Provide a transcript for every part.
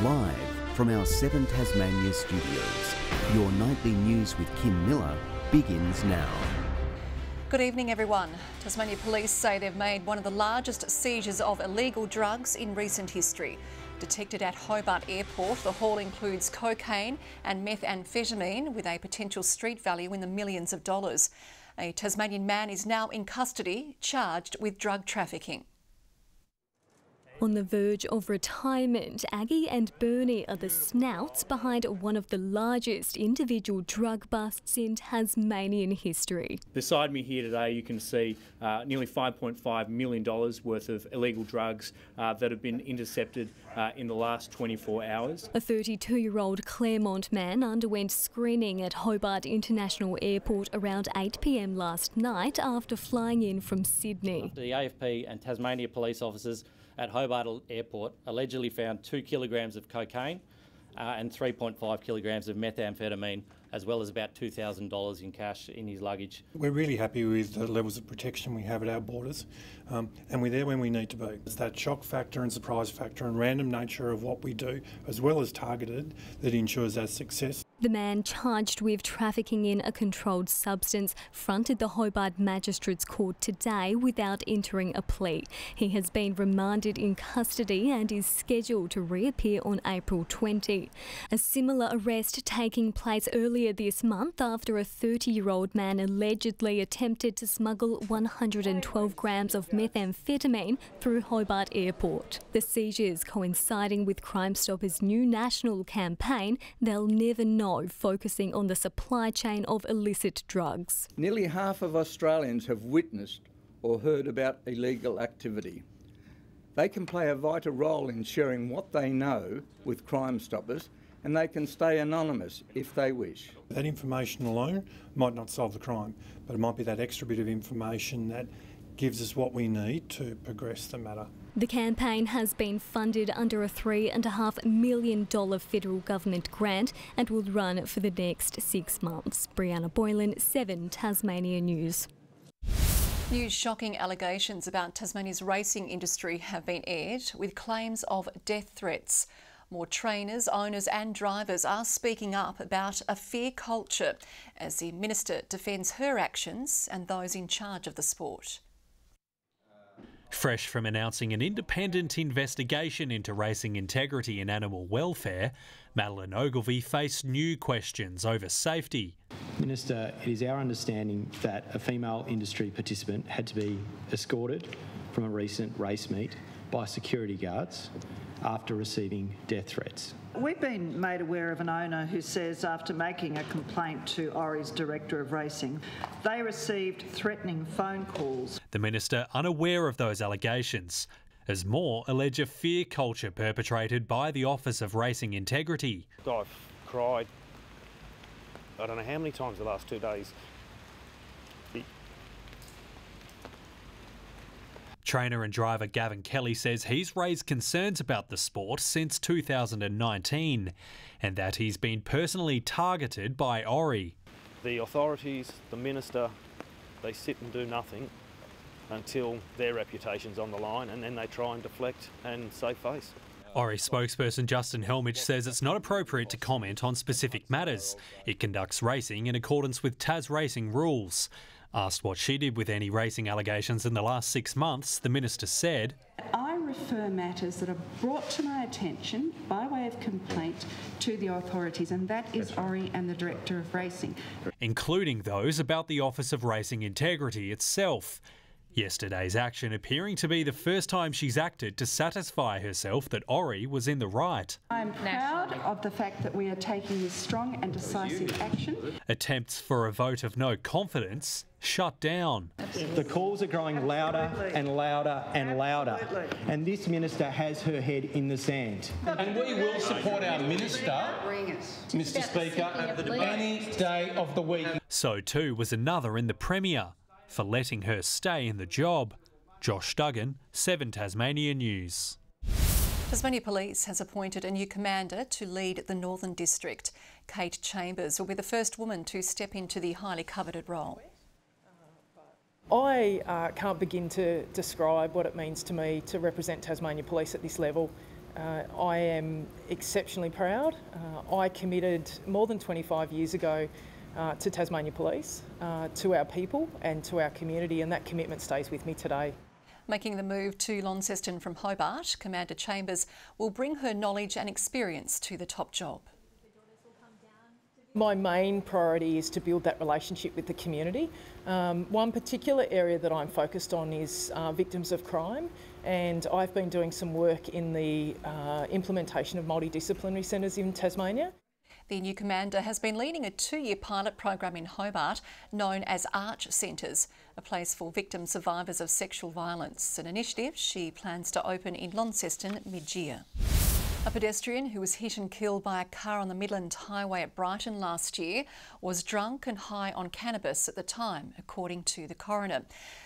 Live from our 7 Tasmania studios, your nightly news with Kim Miller begins now. Good evening, everyone. Tasmania Police say they've made one of the largest seizures of illegal drugs in recent history. Detected at Hobart Airport, the haul includes cocaine and methamphetamine with a potential street value in the millions of dollars. A Tasmanian man is now in custody, charged with drug trafficking. On the verge of retirement, Aggie and Bernie are the snouts behind one of the largest individual drug busts in Tasmanian history. Beside me here today you can see nearly $5.5 million worth of illegal drugs that have been intercepted in the last 24 hours. A 32-year-old Claremont man underwent screening at Hobart International Airport around 8 p.m. last night after flying in from Sydney. The AFP and Tasmania police officers at Hobart Airport allegedly found 2 kilograms of cocaine and 3.5 kilograms of methamphetamine, as well as about $2,000 in cash in his luggage. We're really happy with the levels of protection we have at our borders, and we're there when we need to be. It's that shock factor and surprise factor and random nature of what we do, as well as targeted, that ensures our success. The man charged with trafficking in a controlled substance fronted the Hobart Magistrates Court today without entering a plea. He has been remanded in custody and is scheduled to reappear on April 20. A similar arrest taking place earlier this month after a 30-year-old man allegedly attempted to smuggle 112 grams of methamphetamine through Hobart Airport. The seizures coinciding with Crime Stoppers' new national campaign, They'll Never Know, focusing on the supply chain of illicit drugs. Nearly half of Australians have witnessed or heard about illegal activity. They can play a vital role in sharing what they know with Crime Stoppers, and they can stay anonymous if they wish. That information alone might not solve the crime, but it might be that extra bit of information that gives us what we need to progress the matter. The campaign has been funded under a $3.5 million federal government grant and will run for the next 6 months. Brianna Boylan, 7 Tasmania News. New shocking allegations about Tasmania's racing industry have been aired, with claims of death threats. More trainers, owners and drivers are speaking up about a fear culture as the Minister defends her actions and those in charge of the sport. Fresh from announcing an independent investigation into racing integrity and animal welfare, Madeline Ogilvie faced new questions over safety. Minister, it is our understanding that a female industry participant had to be escorted from a recent race meet by security guards after receiving death threats. We've been made aware of an owner who says after making a complaint to Ori's Director of Racing, they received threatening phone calls. The Minister unaware of those allegations, as more allege a fear culture perpetrated by the Office of Racing Integrity. I've cried, I don't know how many times the last 2 days. Trainer and driver Gavin Kelly says he's raised concerns about the sport since 2019 and that he's been personally targeted by Ori. The authorities, the Minister, they sit and do nothing until their reputation's on the line, and then they try and deflect and save face. Ori spokesperson Justin Helmich says it's not appropriate to comment on specific matters. It conducts racing in accordance with Tas racing rules. Asked what she did with any racing allegations in the last 6 months, the Minister said, I refer matters that are brought to my attention by way of complaint to the authorities, and that is Ori and the Director of Racing. Including those about the Office of Racing Integrity itself. Yesterday's action appearing to be the first time she's acted to satisfy herself that Ori was in the right. I'm proud of the fact that we are taking this strong and decisive action. Attempts for a vote of no confidence shut down. The calls are growing louder and louder and louder, and this Minister has her head in the sand. And we will support our Minister, Mr Speaker, any day of the week. So too was another in the Premier for letting her stay in the job. Josh Duggan, 7 Tasmania News. Tasmania Police has appointed a new commander to lead the Northern District. Kate Chambers will be the first woman to step into the highly coveted role. I can't begin to describe what it means to me to represent Tasmania Police at this level. I am exceptionally proud. I committed more than 25 years ago to Tasmania Police, to our people and to our community, and that commitment stays with me today. Making the move to Launceston from Hobart, Commander Chambers will bring her knowledge and experience to the top job. My main priority is to build that relationship with the community. One particular area that I'm focused on is victims of crime, and I've been doing some work in the implementation of multidisciplinary centres in Tasmania. The new commander has been leading a 2-year pilot program in Hobart known as Arch Centres, a place for victim survivors of sexual violence, an initiative she plans to open in Launceston mid-year. A pedestrian who was hit and killed by a car on the Midland Highway at Brighton last year was drunk and high on cannabis at the time, according to the coroner.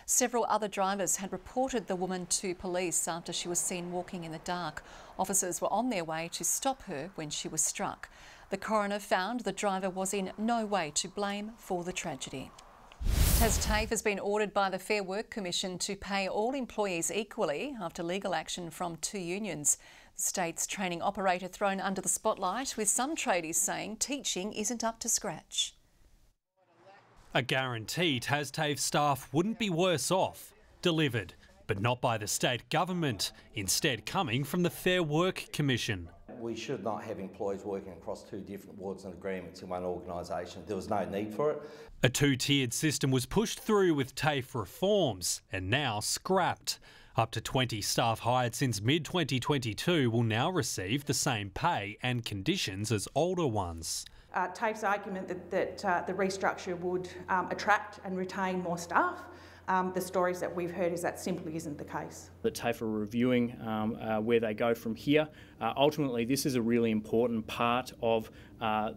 Several other drivers had reported the woman to police after she was seen walking in the dark. Officers were on their way to stop her when she was struck. The coroner found the driver was in no way to blame for the tragedy. Tafe has been ordered by the Fair Work Commission to pay all employees equally after legal action from 2 unions. The state's training operator thrown under the spotlight, with some tradies saying teaching isn't up to scratch. A guarantee Tafe staff wouldn't be worse off, delivered, but not by the state government, instead coming from the Fair Work Commission. We should not have employees working across 2 different awards and agreements in one organisation. There was no need for it. A 2-tiered system was pushed through with Tafe reforms and now scrapped. Up to 20 staff hired since mid-2022 will now receive the same pay and conditions as older ones. Tafe's argument that the restructure would attract and retain more staff. The stories that we've heard is that simply isn't the case. The Tafe are reviewing where they go from here. Ultimately, this is a really important part of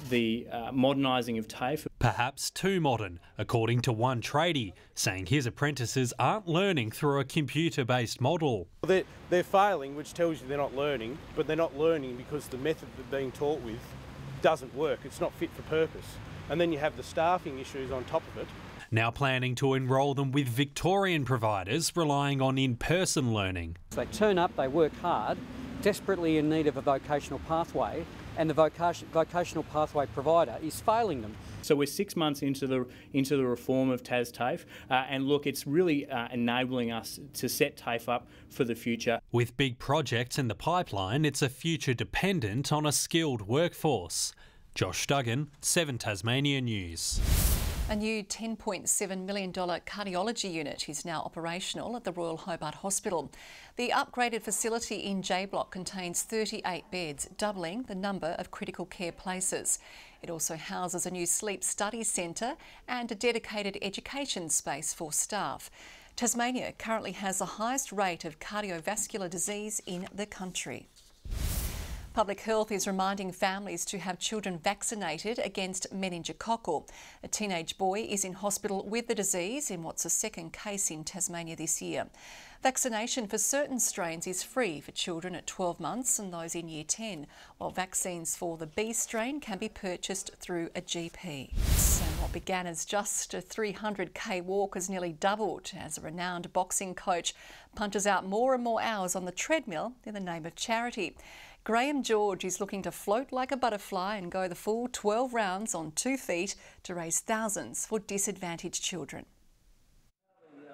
the modernising of Tafe. Perhaps too modern, according to one tradie, saying his apprentices aren't learning through a computer-based model. They're failing, which tells you they're not learning, but they're not learning because the method they're being taught with doesn't work. It's not fit for purpose. And then you have the staffing issues on top of it. Now planning to enrol them with Victorian providers relying on in-person learning. They turn up, they work hard, desperately in need of a vocational pathway, and the vocational pathway provider is failing them. So we're 6 months into the reform of Tafe, and look, it's really enabling us to set Tafe up for the future. With big projects in the pipeline, it's a future dependent on a skilled workforce. Josh Duggan, 7 Tasmania News. A new $10.7 million cardiology unit is now operational at the Royal Hobart Hospital. The upgraded facility in J Block contains 38 beds, doubling the number of critical care places. It also houses a new sleep study centre and a dedicated education space for staff. Tasmania currently has the highest rate of cardiovascular disease in the country. Public Health is reminding families to have children vaccinated against meningococcal. A teenage boy is in hospital with the disease in what's a second case in Tasmania this year. Vaccination for certain strains is free for children at 12 months and those in Year 10, while vaccines for the B strain can be purchased through a GP. So what began as just a 300k walk has nearly doubled as a renowned boxing coach punches out more and more hours on the treadmill in the name of charity. Graham George is looking to float like a butterfly and go the full 12 rounds on 2 feet to raise thousands for disadvantaged children.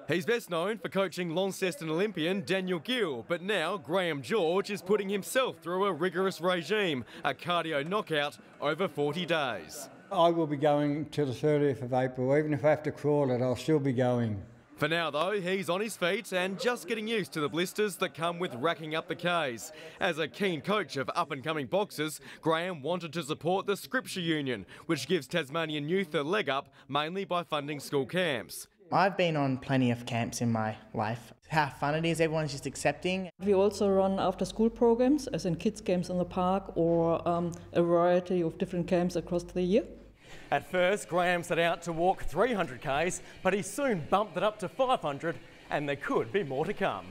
He's best known for coaching Launceston Olympian Daniel Gill, but now Graham George is putting himself through a rigorous regime, a cardio knockout over 40 days. I will be going till the 30th of April. Even if I have to crawl it, I'll still be going. For now, though, he's on his feet and just getting used to the blisters that come with racking up the Ks. As a keen coach of up-and-coming boxers, Graham wanted to support the Scripture Union, which gives Tasmanian youth a leg up, mainly by funding school camps. I've been on plenty of camps in my life. How fun it is, everyone's just accepting. We also run after-school programs, as in kids' camps in the park or a variety of different camps across the year. At first, Graham set out to walk 300 Ks, but he soon bumped it up to 500, and there could be more to come.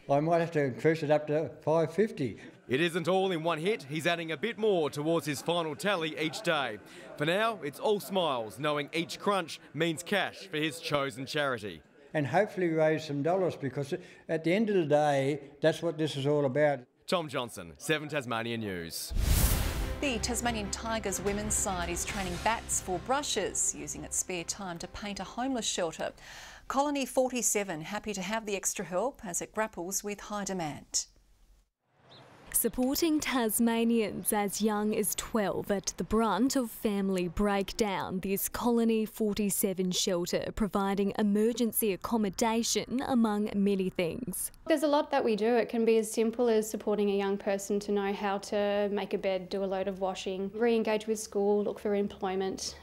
I might have to increase it up to 550. It isn't all in one hit. He's adding a bit more towards his final tally each day. For now, it's all smiles, knowing each crunch means cash for his chosen charity. And hopefully raise some dollars, because at the end of the day, that's what this is all about. Tom Johnson, 7 Tasmania News. The Tasmanian Tigers women's side is training bats for brushes, using its spare time to paint a homeless shelter. Colony 47 happy to have the extra help as it grapples with high demand. Supporting Tasmanians as young as 12 at the brunt of family breakdown, this Colony 47 shelter providing emergency accommodation among many things. There's a lot that we do. It can be as simple as supporting a young person to know how to make a bed, do a load of washing, re-engage with school, look for employment,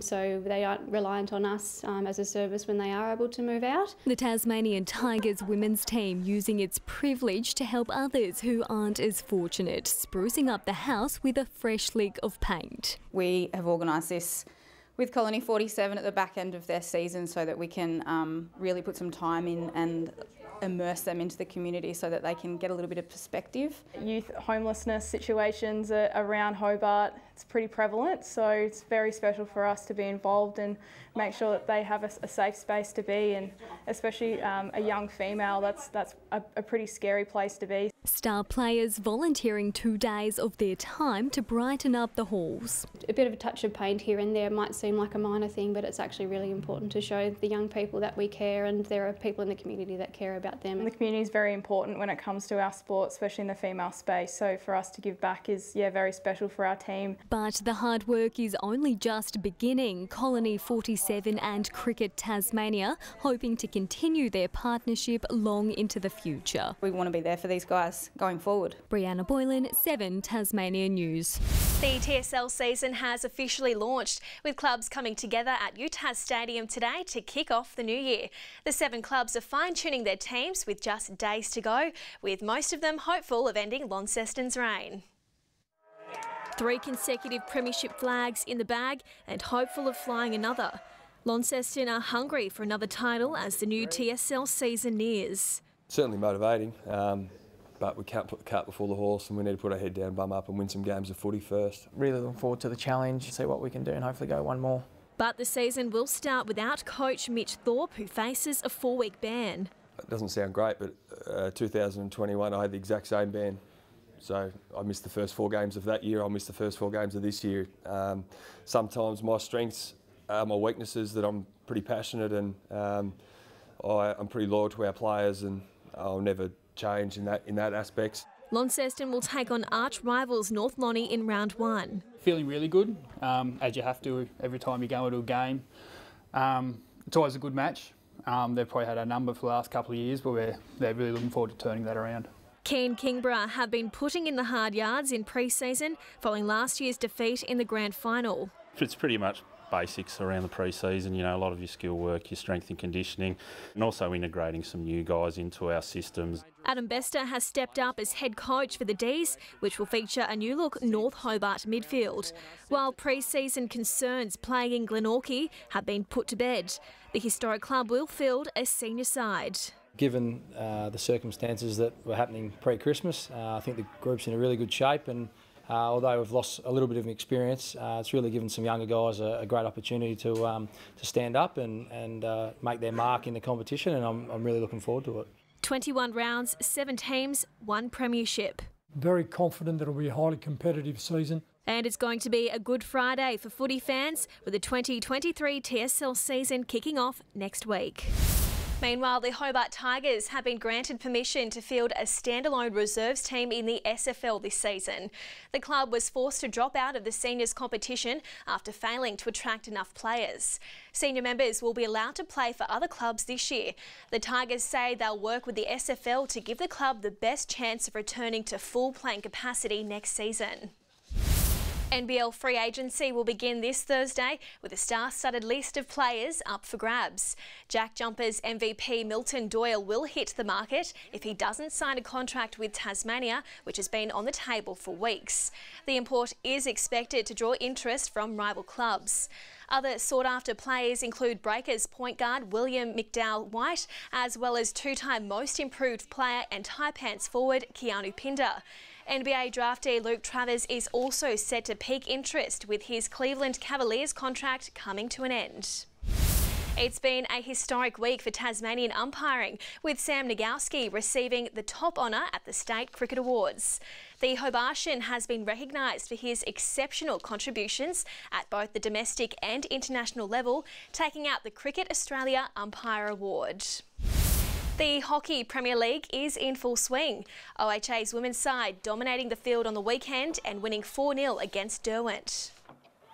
so they aren't reliant on us as a service when they are able to move out. The Tasmanian Tigers women's team using its privilege to help others who aren't as fortunate, sprucing up the house with a fresh lick of paint. We have organised this with Colony 47 at the back end of their season so that we can really put some time in and immerse them into the community so that they can get a little bit of perspective. Youth homelessness situations around Hobart, it's pretty prevalent, so it's very special for us to be involved and make sure that they have a safe space to be, and especially a young female, that's a pretty scary place to be. Star players volunteering 2 days of their time to brighten up the halls. A bit of a touch of paint here and there might seem like a minor thing, but it's actually really important to show the young people that we care, and there are people in the community that care about them. And the community is very important when it comes to our sport, especially in the female space, so for us to give back is very special for our team. But the hard work is only just beginning. Colony 47 and Cricket Tasmania hoping to continue their partnership long into the future. We want to be there for these guys going forward. Brianna Boylan, 7 Tasmania News. The TSL season has officially launched, with clubs coming together at UTAS Stadium today to kick off the new year. The 7 clubs are fine-tuning their teams with just days to go, with most of them hopeful of ending Launceston's reign. 3 consecutive premiership flags in the bag and hopeful of flying another. Launceston are hungry for another title as the new TSL season nears. Certainly motivating, but we can't put the cart before the horse, and we need to put our head down, bum up and win some games of footy first. Really looking forward to the challenge, see what we can do and hopefully go one more. But the season will start without coach Mitch Thorpe, who faces a 4-week ban. It doesn't sound great, but 2021 I had the exact same ban. So I missed the first 4 games of that year, I'll miss the first 4 games of this year. Sometimes my strengths are my weaknesses, that I'm pretty passionate and I'm pretty loyal to our players, and I'll never change in that aspect. Launceston will take on arch rivals North Lonnie in round 1. Feeling really good, as you have to every time you go into a game. It's always a good match. They've probably had our number for the last couple of years, but they're really looking forward to turning that around. Keane Kingborough have been putting in the hard yards in pre-season following last year's defeat in the grand final. It's pretty much basics around the pre-season, a lot of your skill work, your strength and conditioning, and also integrating some new guys into our systems. Adam Bester has stepped up as head coach for the D's, which will feature a new-look North Hobart midfield, while pre-season concerns plaguing Glenorchy have been put to bed. The historic club will field a senior side. Given the circumstances that were happening pre-Christmas, I think the group's in a really good shape, and although we've lost a little bit of experience, it's really given some younger guys a great opportunity to stand up and make their mark in the competition, and I'm really looking forward to it. 21 rounds, 7 teams, 1 premiership. Very confident that it'll be a highly competitive season. And it's going to be a good Friday for footy fans, with the 2023 TSL season kicking off next week. Meanwhile, the Hobart Tigers have been granted permission to field a standalone reserves team in the SFL this season. The club was forced to drop out of the seniors competition after failing to attract enough players. Senior members will be allowed to play for other clubs this year. The Tigers say they'll work with the SFL to give the club the best chance of returning to full playing capacity next season. NBL Free Agency will begin this Thursday with a star-studded list of players up for grabs. Jack Jumpers MVP Milton Doyle will hit the market if he doesn't sign a contract with Tasmania, which has been on the table for weeks. The import is expected to draw interest from rival clubs. Other sought-after players include Breakers point guard William McDowell-White, as well as 2-time most improved player and Taipans forward Keanu Pinder. NBA draftee Luke Travers is also set to pique interest with his Cleveland Cavaliers contract coming to an end. It's been a historic week for Tasmanian umpiring, with Sam Nagowski receiving the top honour at the State Cricket Awards. The Hobartian has been recognised for his exceptional contributions at both the domestic and international level, taking out the Cricket Australia Umpire Award. The Hockey Premier League is in full swing. OHA's women's side dominating the field on the weekend and winning 4-0 against Derwent.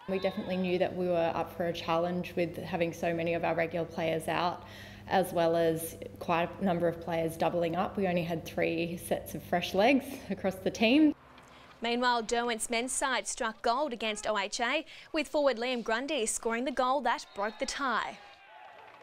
We definitely knew that we were up for a challenge with having so many of our regular players out, as well as quite a number of players doubling up. We only had 3 sets of fresh legs across the team. Meanwhile, Derwent's men's side struck gold against OHA, with forward Liam Grundy scoring the goal that broke the tie.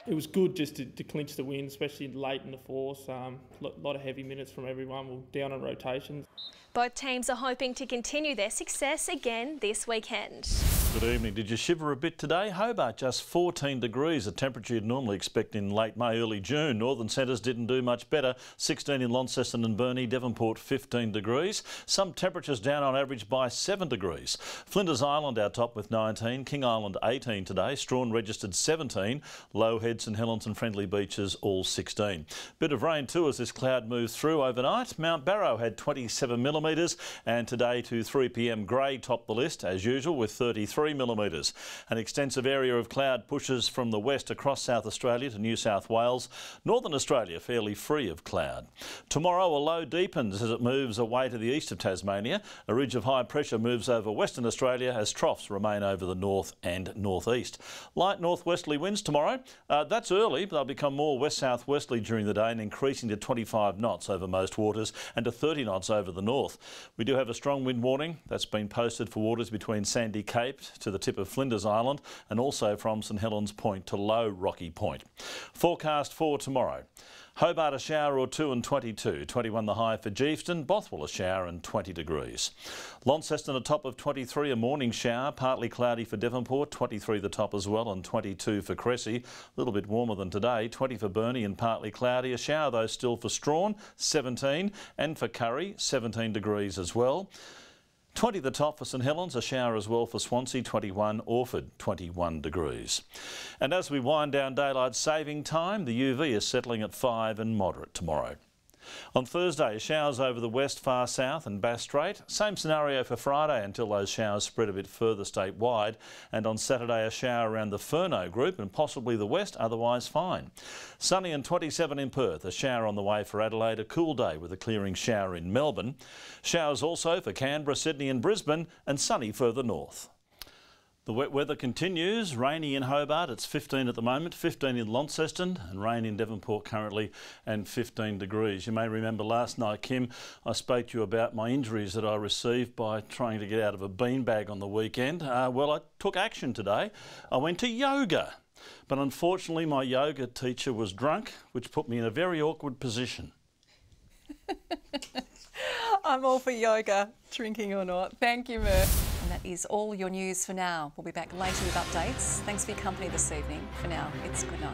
It was good just to clinch the win, especially late in the fourth. A lot of heavy minutes from everyone. We're down on rotations. Both teams are hoping to continue their success again this weekend. Good evening. Did you shiver a bit today? Hobart just 14 degrees, a temperature you'd normally expect in late May, early June. Northern centres didn't do much better. 16 in Launceston and Burnie, Devonport 15 degrees. Some temperatures down on average by 7 degrees. Flinders Island our top with 19, King Island 18 today, Strawn registered 17, Low Head, St Helens and Friendly Beaches all 16. Bit of rain too as this cloud moves through overnight. Mount Barrow had 27 millimetres and today to 3 p.m. grey topped the list as usual with 33 millimetres. An extensive area of cloud pushes from the west across South Australia to New South Wales. Northern Australia fairly free of cloud. Tomorrow a low deepens as it moves away to the east of Tasmania. A ridge of high pressure moves over Western Australia as troughs remain over the north and northeast. Light northwesterly winds tomorrow. That's early, but they'll become more west-southwesterly during the day and increasing to 25 knots over most waters and to 30 knots over the north. We do have a strong wind warning that's been posted for waters between Sandy Cape to the tip of Flinders Island and also from St Helens Point to Low Rocky Point. Forecast for tomorrow. Hobart a shower or 2 and 22, 21 the high for Geefston, Bothwell a shower and 20 degrees. Launceston a top of 23, a morning shower, partly cloudy for Devonport, 23 the top as well and 22 for Cressy. A little bit warmer than today, 20 for Burnie and partly cloudy, a shower though still for Strawn, 17 and for Curry, 17 degrees as well. 20 the top for St Helens, a shower as well for Swansea, 21, Orford, 21 degrees. And as we wind down daylight saving time, the UV is settling at 5 and moderate tomorrow. On Thursday, showers over the west, far south and Bass Strait. Same scenario for Friday until those showers spread a bit further statewide. And on Saturday, a shower around the Furneaux group and possibly the west, otherwise fine. Sunny and 27 in Perth, a shower on the way for Adelaide, a cool day with a clearing shower in Melbourne. Showers also for Canberra, Sydney and Brisbane and sunny further north. The wet weather continues, rainy in Hobart, it's 15 at the moment, 15 in Launceston and rain in Devonport currently and 15 degrees. You may remember last night, Kim, I spoke to you about my injuries that I received by trying to get out of a beanbag on the weekend. Well, I took action today. I went to yoga, but unfortunately my yoga teacher was drunk, which put me in a very awkward position. I'm all for yoga, drinking or not. Thank you, Murph. And that is all your news for now. We'll be back later with updates. Thanks for your company this evening. For now, it's good night.